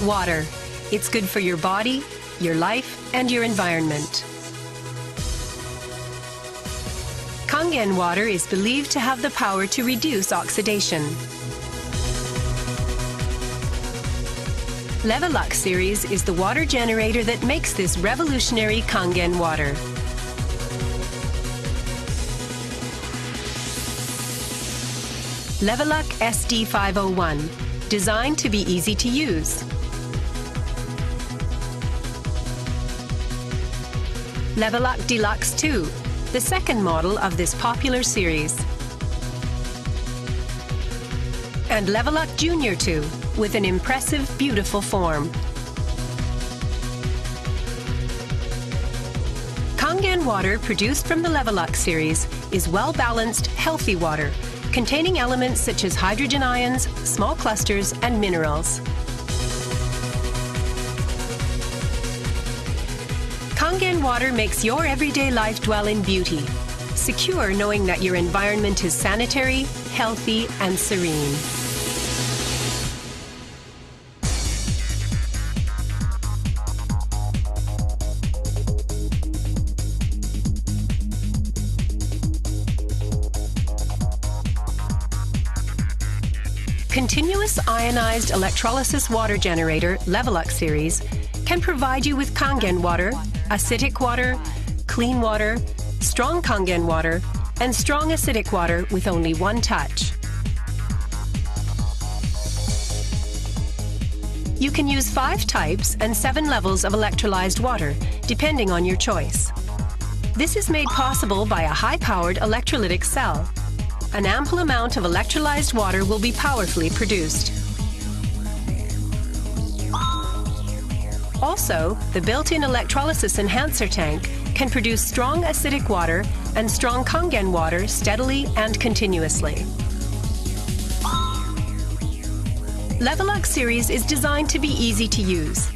Water. It's good for your body, your life, and your environment. Kangen water is believed to have the power to reduce oxidation. Levelux series is the water generator that makes this revolutionary Kangen water. Levelux SD501, designed to be easy to use. Levelux Deluxe 2, the second model of this popular series. And Levelux Junior 2, with an impressive, beautiful form. Kangen water produced from the Levelux series is well-balanced, healthy water, containing elements such as hydrogen ions, small clusters, and minerals. Kangen water makes your everyday life dwell in beauty, secure knowing that your environment is sanitary, healthy, and serene. Continuous ionized electrolysis water generator Levelux series can provide you with Kangen water, acidic water, clean water, strong Kangen water, and strong acidic water with only one touch. You can use 5 types and 7 levels of electrolyzed water, depending on your choice. This is made possible by a high-powered electrolytic cell. An ample amount of electrolyzed water will be powerfully produced. Also, the built-in electrolysis enhancer tank can produce strong acidic water and strong Kangen water steadily and continuously. Levelux series is designed to be easy to use.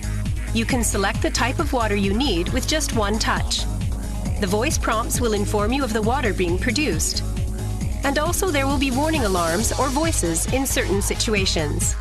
You can select the type of water you need with just one touch. The voice prompts will inform you of the water being produced. And also there will be warning alarms or voices in certain situations.